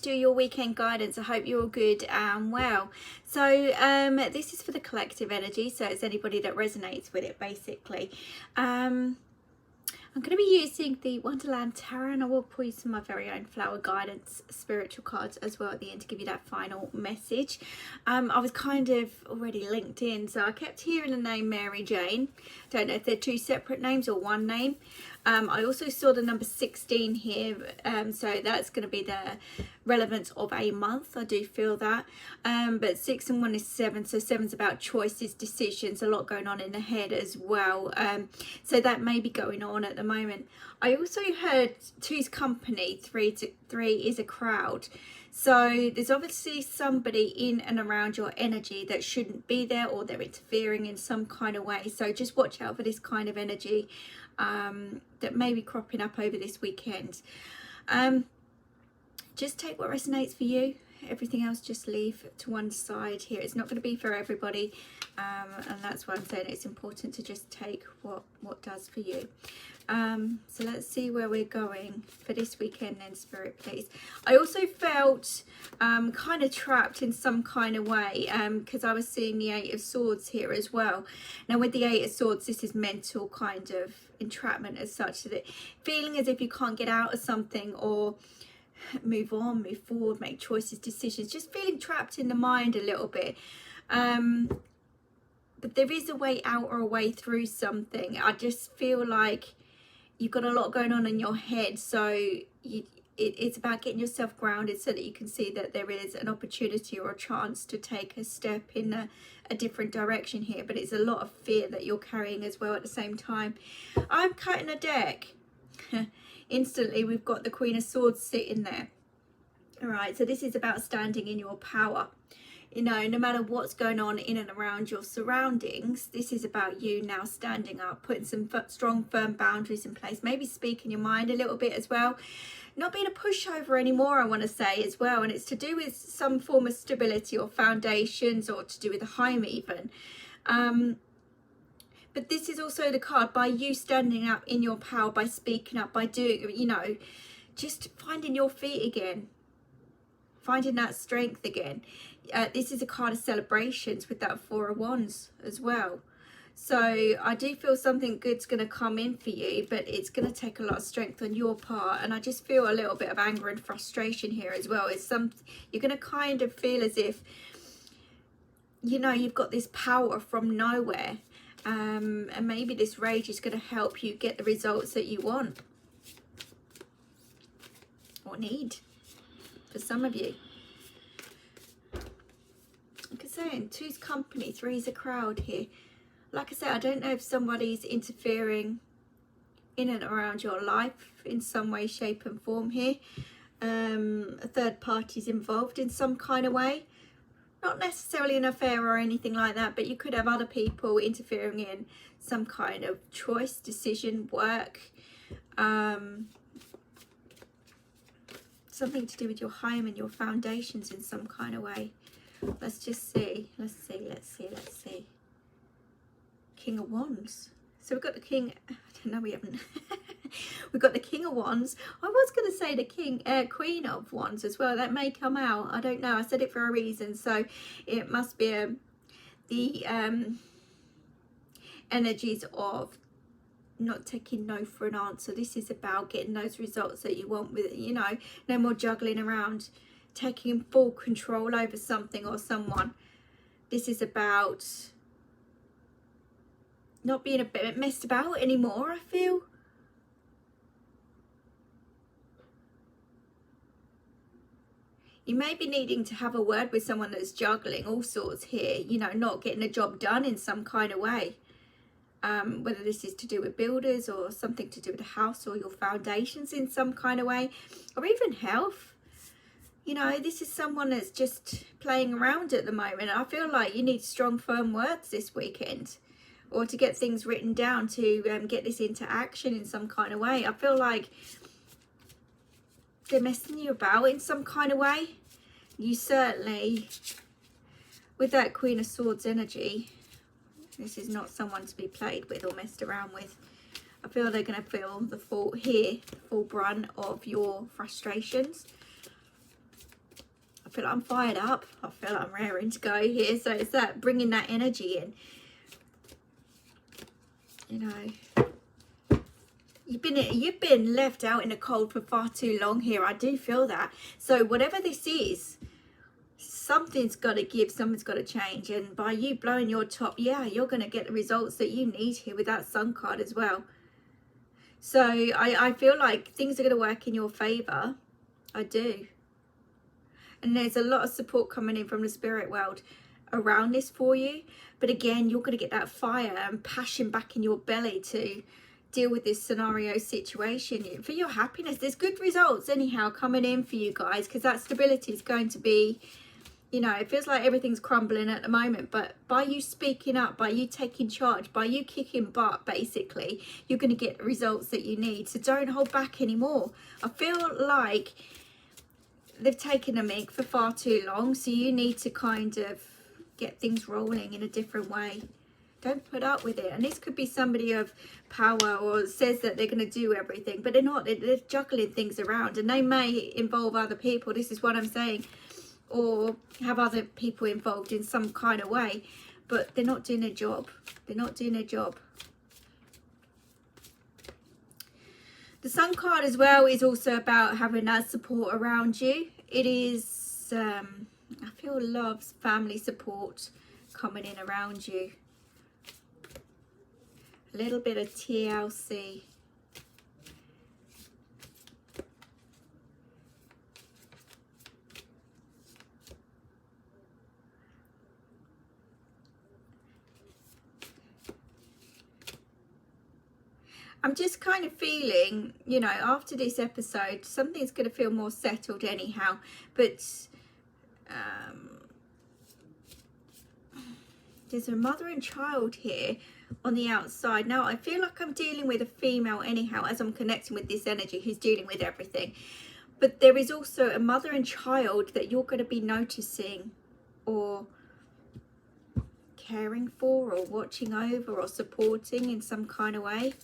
do your weekend guidance. I hope you're all good and well. So this is for the collective energy, so it's anybody that resonates with it basically. I'm going to be using the Wonderland Tarot, and I will pull you some of my very own flower guidance spiritual cards as well at the end to give you that final message. I was kind of already linked in, so I kept hearing the name Mary Jane. Don't know if they're two separate names or one name. I also saw the number 16 here, so that's going to be the relevance of a month. I do feel that, but 6 and 1 is 7, so 7's about choices, decisions, a lot going on in the head as well, so that may be going on at the moment. I also heard 2's company, 3 is a crowd. So there's obviously somebody in and around your energy that shouldn't be there, or they're interfering in some kind of way. So just watch out for this kind of energy that may be cropping up over this weekend. Just take what resonates for you. Everything else just leave to one side here. It's not going to be for everybody, and that's why I'm saying it's important to just take what does for you. So let's see where we're going for this weekend then, Spirit, please. I also felt kind of trapped in some kind of way, because I was seeing the 8 of Swords here as well. Now with the 8 of Swords, this is mental kind of entrapment as such, so that feeling as if you can't get out of something or move on, move forward, make choices, decisions, just feeling trapped in the mind a little bit. But there is a way out or a way through something. I just feel like you've got a lot going on in your head, so it's about getting yourself grounded so that you can see that there is an opportunity or a chance to take a step in a different direction here. But it's a lot of fear that you're carrying as well at the same time. I'm cutting a deck. Instantly we've got the Queen of Swords sitting there. All right, so this is about standing in your power. You know, no matter what's going on in and around your surroundings, this is about you now standing up, putting some strong, firm boundaries in place, maybe speaking your mind a little bit as well. Not being a pushover anymore, I want to say as well. And it's to do with some form of stability or foundations, or to do with the home even. But this is also the card by you standing up in your power, by speaking up, by doing, you know, just finding your feet again, finding that strength again. This is a card of celebrations with that 4 of Wands as well. So I do feel something good's going to come in for you, but it's going to take a lot of strength on your part. And I just feel a little bit of anger and frustration here as well. It's you're going to kind of feel as if, you know, you've got this power from nowhere. And maybe this rage is going to help you get the results that you want or need for some of you. Like I say, 2's company, 3's a crowd here. Like I said, I don't know if somebody's interfering in and around your life in some way, shape and form here. A third party's involved in some kind of way. Not necessarily an affair or anything like that, but you could have other people interfering in some kind of choice, decision, work. Something to do with your home and your foundations in some kind of way. Let's just see. Let's see. King of Wands. So we've got the King. I don't know, we haven't. We've got the King of Wands. I was going to say the Queen of Wands as well. That may come out. I don't know. I said it for a reason. So it must be the energies of not taking no for an answer. This is about getting those results that you want with, you know, no more juggling around, taking full control over something or someone. This is about not being a bit messed about anymore, I feel. You may be needing to have a word with someone that's juggling all sorts here, you know, not getting a job done in some kind of way. Whether this is to do with builders or something to do with the house or your foundations in some kind of way, or even health. You know, this is someone that's just playing around at the moment. I feel like you need strong, firm words this weekend, or to get things written down to get this into action in some kind of way. I feel like they're messing you about in some kind of way. You certainly, with that Queen of Swords energy, this is not someone to be played with or messed around with. I feel they're going to feel the full brunt of your frustrations. feel like I'm fired up. I feel like I'm raring to go here. So it's that bringing that energy in. You know, you've been left out in the cold for far too long here. I do feel that. So whatever this is, something's got to give, something's got to change. And by you blowing your top, yeah, you're going to get the results that you need here with that Sun card as well. So I feel like things are going to work in your favor. I do. And there's a lot of support coming in from the spirit world around this for you. But again, you're going to get that fire and passion back in your belly to deal with this scenario situation for your happiness. There's good results anyhow coming in for you guys, because that stability is going to be, you know, it feels like everything's crumbling at the moment, but by you speaking up, by you taking charge, by you kicking butt, basically, you're going to get the results that you need. So don't hold back anymore. I feel like they've taken the mick for far too long, so you need to kind of get things rolling in a different way. Don't put up with it. And this could be somebody of power or says that they're going to do everything, but they're not. They're juggling things around, and they may involve other people. This is what I'm saying. Or have other people involved in some kind of way, but they're not doing their job. They're not doing their job. The Sun card as well is also about having that support around you. It is, I feel love's family support coming in around you. A little bit of TLC. I'm just kind of feeling, you know, after this episode, something's going to feel more settled anyhow. But there's a mother and child here on the outside. Now, I feel like I'm dealing with a female anyhow as I'm connecting with this energy who's dealing with everything. But there is also a mother and child that you're going to be noticing or caring for or watching over or supporting in some kind of way.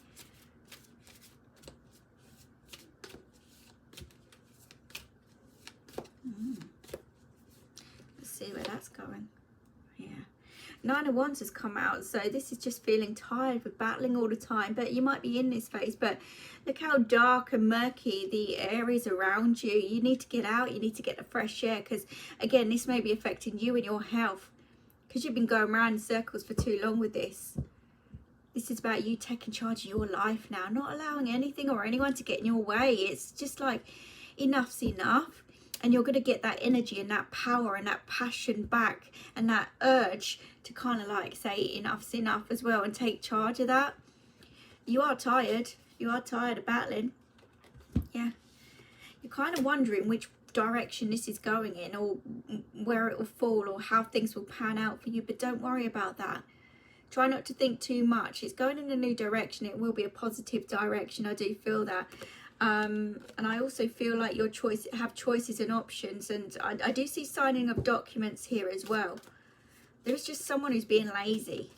Let's see where that's going. Yeah. 9 of Wands has come out, so this is just feeling tired with battling all the time, but you might be in this phase. But look how dark and murky the air is around you. You need to get out, you need to get the fresh air, because again, this may be affecting you and your health, because you've been going around in circles for too long with this. This is about you taking charge of your life now, not allowing anything or anyone to get in your way. It's just like, enough's enough. And you're going to get that energy and that power and that passion back and that urge to kind of like say enough's enough as well and take charge of that. You are tired. You are tired of battling. Yeah. You're kind of wondering which direction this is going in, or where it will fall, or how things will pan out for you. But don't worry about that. Try not to think too much. It's going in a new direction. It will be a positive direction. I do feel that. And I also feel like your have choices and options, and I do see signing of documents here as well. There's just someone who's being lazy.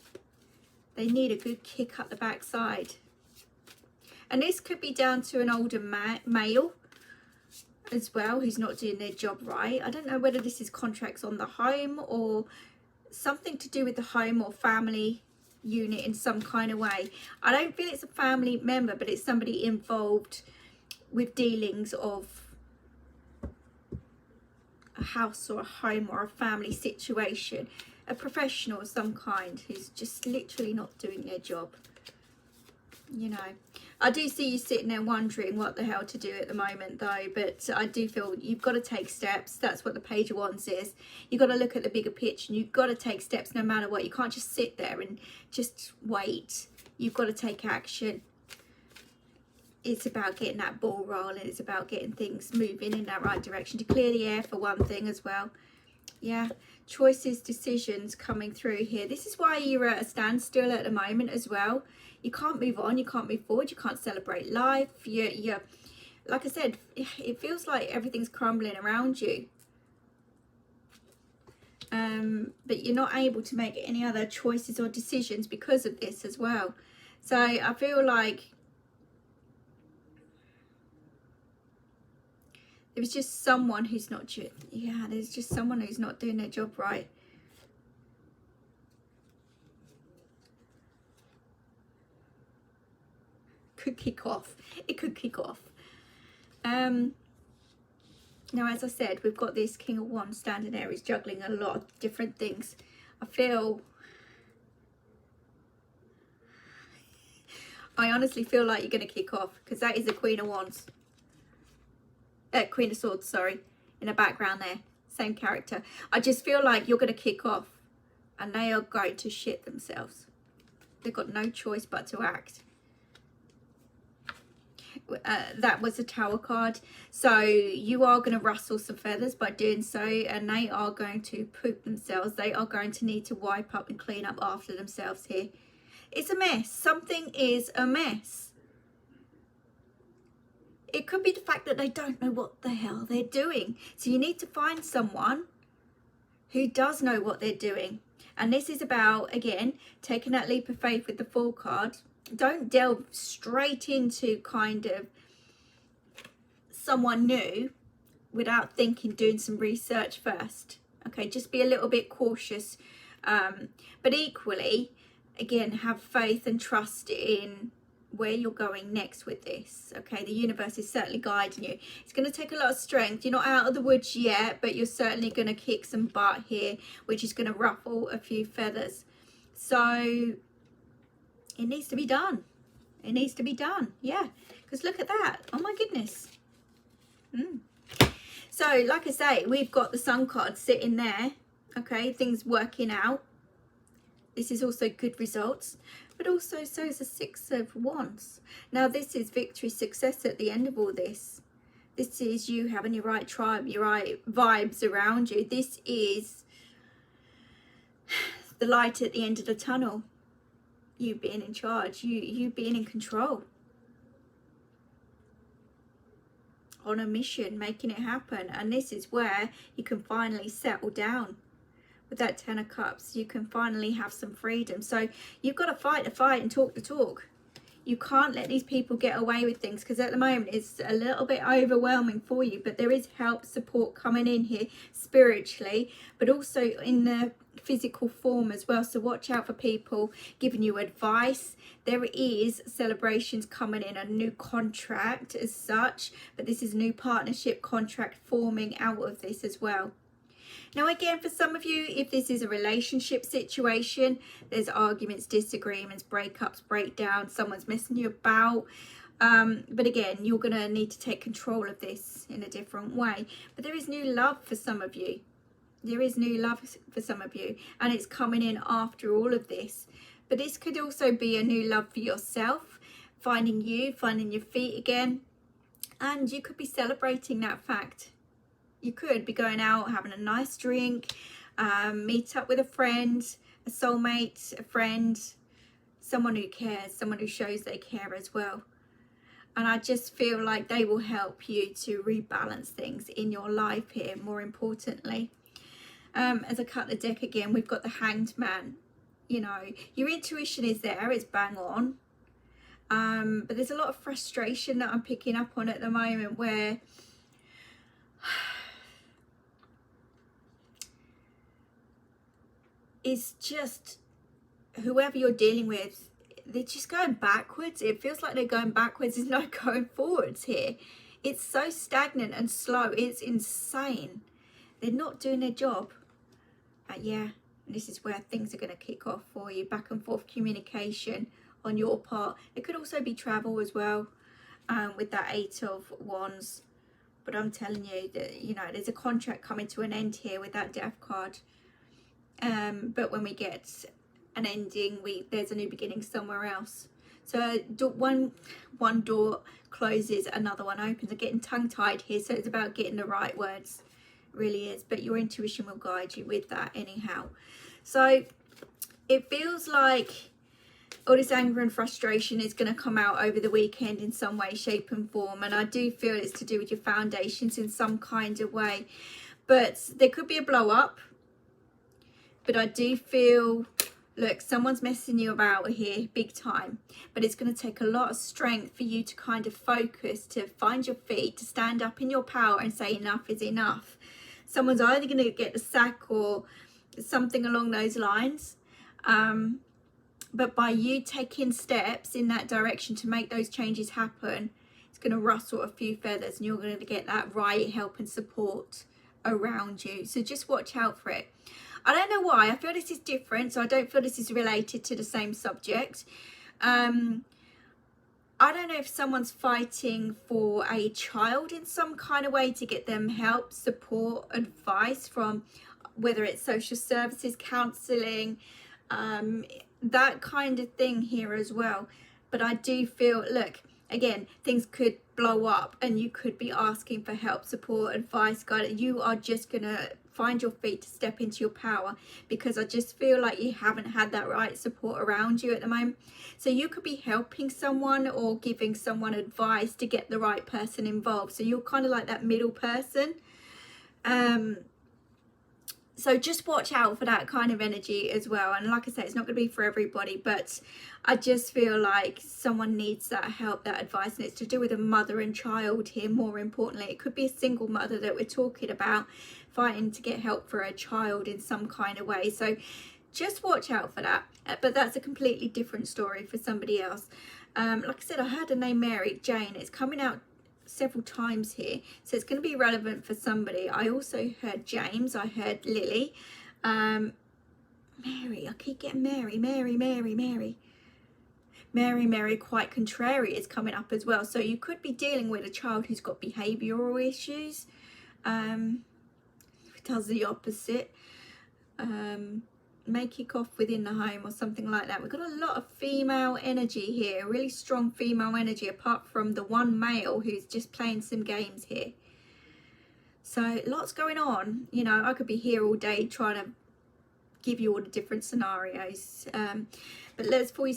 They need a good kick up the backside, and this could be down to an older male as well who's not doing their job right. I don't know whether this is contracts on the home or something to do with the home or family unit in some kind of way. I don't feel it's a family member, but it's somebody involved with dealings of a house or a home or a family situation, a professional of some kind who's just literally not doing their job. You know, I do see you sitting there wondering what the hell to do at the moment though, but I do feel you've got to take steps. That's what the Page of Wands is. You've got to look at the bigger picture, and you've got to take steps no matter what. You can't just sit there and just wait. You've got to take action. It's about getting that ball rolling. It's about getting things moving in that right direction, to clear the air for one thing as well. Yeah, choices, decisions coming through here. This is why you're at a standstill at the moment as well. You can't move on, you can't move forward, you can't celebrate life. You're like I said, it feels like everything's crumbling around you. But you're not able to make any other choices or decisions because of this as well. So I feel like There's just someone who's not there's just someone who's not doing their job right. Could kick off. It could kick off. Now, as I said, we've got this King of Wands standing there. He's juggling a lot of different things. I honestly feel like you're going to kick off, because that is the Queen of Wands. Queen of Swords, sorry, in the background there. Same character. I just feel like you're going to kick off, and they are going to shit themselves. They've got no choice but to act. That was a Tower card. So you are going to rustle some feathers by doing so, and they are going to poop themselves. They are going to need to wipe up and clean up after themselves here. It's a mess. Something is a mess. It could be the fact that they don't know what the hell they're doing. So you need to find someone who does know what they're doing. And this is about, again, taking that leap of faith with the Fool card. Don't delve straight into kind of someone new without thinking, doing some research first. Okay, just be a little bit cautious. But equally, again, have faith and trust in where you're going next with this. Okay, the universe is certainly guiding you. It's going to take a lot of strength. You're not out of the woods yet, but you're certainly going to kick some butt here, which is going to ruffle a few feathers. So it needs to be done. It needs to be done. Yeah, because look at that. Oh my goodness. So like I say, we've got the Sun card sitting there. Okay, things working out. This is also good results, but also so is the Six of Wands. Now this is victory, success at the end of all this. This is you having your right tribe, your right vibes around you. This is the light at the end of the tunnel. You being in charge, you being in control. On a mission, making it happen. And this is where you can finally settle down. With that Ten of Cups, you can finally have some freedom. So you've got to fight the fight and talk the talk. You can't let these people get away with things, because at the moment it's a little bit overwhelming for you. But there is help, support coming in here spiritually, but also in the physical form as well. So watch out for people giving you advice. There is celebrations coming in, a new contract as such, but this is a new partnership contract forming out of this as well. Now again, for some of you, if this is a relationship situation, there's arguments, disagreements, breakups, breakdowns, someone's messing you about. But again, you're going to need to take control of this in a different way. But there is new love for some of you. There is new love for some of you, and it's coming in after all of this. But this could also be a new love for yourself, finding you, finding your feet again. And you could be celebrating that fact. You could be going out, having a nice drink, meet up with a friend, a soulmate, a friend, someone who cares, someone who shows they care as well. And I just feel like they will help you to rebalance things in your life here, more importantly. As I cut the deck again, we've got the Hanged Man. You know, your intuition is there, it's bang on. But there's a lot of frustration that I'm picking up on at the moment, where it's just whoever you're dealing with, they're just going backwards. It feels like they're going backwards. There's no going forwards here. It's so stagnant and slow. It's insane. They're not doing their job. Yeah, this is where things are going to kick off for you. Back and forth communication on your part. It could also be travel as well, with that Eight of Wands. But I'm telling you that, you know, there's a contract coming to an end here with that Death card. But when we get an ending, there's a new beginning somewhere else. So one door closes, another one opens. I'm getting tongue-tied here, so it's about getting the right words. It really is. But your intuition will guide you with that anyhow. So it feels like all this anger and frustration is going to come out over the weekend in some way, shape and form. And I do feel it's to do with your foundations in some kind of way. But there could be a blow up. But I do feel Look, someone's messing you about here big time, but it's going to take a lot of strength for you to kind of focus, to find your feet, to stand up in your power and say enough is enough. Someone's either going to get the sack or something along those lines. But by you taking steps in that direction to make those changes happen, it's going to rustle a few feathers and you're going to get that right help and support around you. So just watch out for it. I don't know why. I feel this is different, so I don't feel this is related to the same subject. I don't know if someone's fighting for a child in some kind of way to get them help, support, advice from whether it's social services, counselling, that kind of thing here as well. But I do feel, look, again, things could blow up and you could be asking for help, support, advice, guidance. You are just going to find your feet to step into your power, because I just feel like you haven't had that right support around you at the moment. So you could be helping someone or giving someone advice to get the right person involved. So you're kind of like that middle person. So just watch out for that kind of energy as well. And like I said, it's not going to be for everybody, but I just feel like someone needs that help, that advice, and it's to do with a mother and child here. More importantly, it could be a single mother that we're talking about, fighting to get help for a child in some kind of way. So just watch out for that. But that's a completely different story for somebody else. Like I said, I heard the name Mary Jane. It's coming out several times here, so it's going to be relevant for somebody. I also heard James, I heard Lily, Mary, I keep getting Mary, quite contrary is coming up as well. So you could be dealing with a child who's got behavioural issues, does the opposite, may kick off within the home or something like that. We've got a lot of female energy here, really strong female energy, apart from the one male who's just playing some games here. So lots going on. You know, I could be here all day trying to give you all the different scenarios, but let's pull you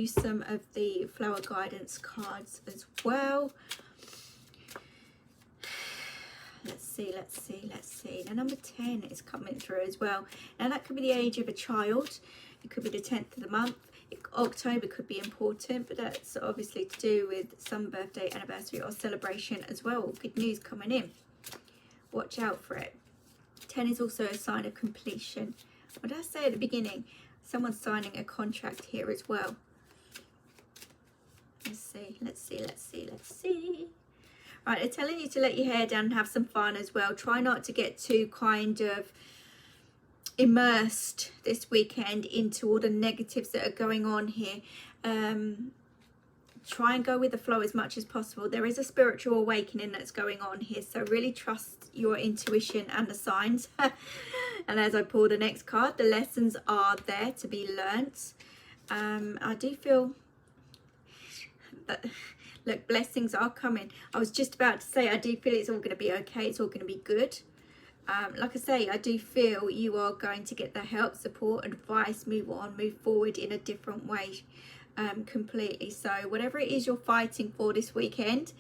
some of the flower guidance cards as well. Let's see. Now number 10 is coming through as well. Now that could be the age of a child. It could be the 10th of the month. October could be important, but that's obviously to do with some birthday, anniversary or celebration as well. Good news coming in. Watch out for it. 10 is also a sign of completion. What did I say at the beginning? Someone's signing a contract here as well. Let's see. Right, they're telling you to let your hair down and have some fun as well. Try not to get too kind of immersed this weekend into all the negatives that are going on here. Try and go with the flow as much as possible. There is a spiritual awakening that's going on here, so really trust your intuition and the signs. And as I pull the next card, the lessons are there to be learnt. I do feel that, look, blessings are coming. I was just about to say, I do feel it's all going to be okay. It's all going to be good. Like I say, I do feel you are going to get the help, support, advice, move on, move forward in a different way, completely. So whatever it is you're fighting for this weekend,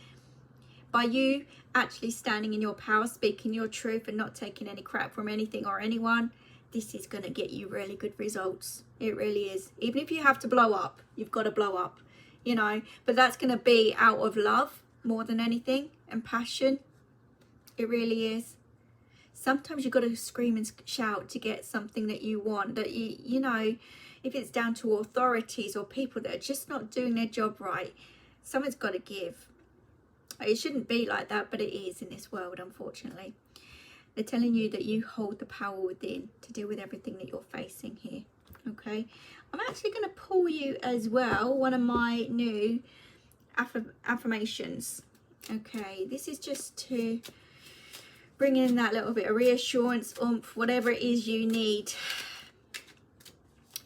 by you actually standing in your power, speaking your truth and not taking any crap from anything or anyone, this is going to get you really good results. It really is. Even if you have to blow up, you've got to blow up. You know, but that's going to be out of love more than anything, and passion. It really is. Sometimes you've got to scream and shout to get something that you want, that you know, if it's down to authorities or people that are just not doing their job right, someone's got to give. It shouldn't be like that, but it is in this world, unfortunately. They're telling you that you hold the power within to deal with everything that you're facing here. Okay, I'm actually going to pull you as well one of my new affirmations. Okay, this is just to bring in that little bit of reassurance, oomph, whatever it is you need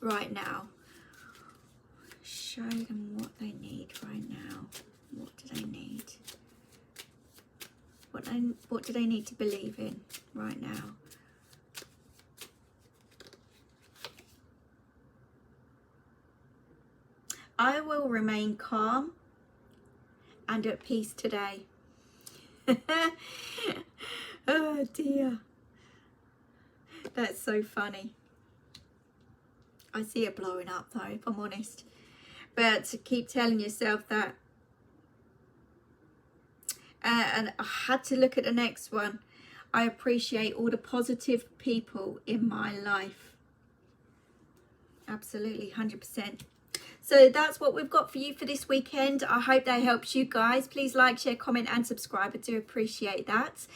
right now. Show them what they need right now. What do they need? What do they need to believe in right now? I will remain calm and at peace today. Oh dear. That's so funny. I see it blowing up though, if I'm honest. But to keep telling yourself that. And I had to look at the next one. I appreciate all the positive people in my life. Absolutely, 100%. So that's what we've got for you for this weekend. I hope that helps you guys. Please like, share, comment and subscribe. I do appreciate that.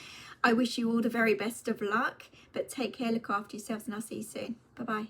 I wish you all the very best of luck. But take care, look after yourselves, and I'll see you soon. Bye-bye.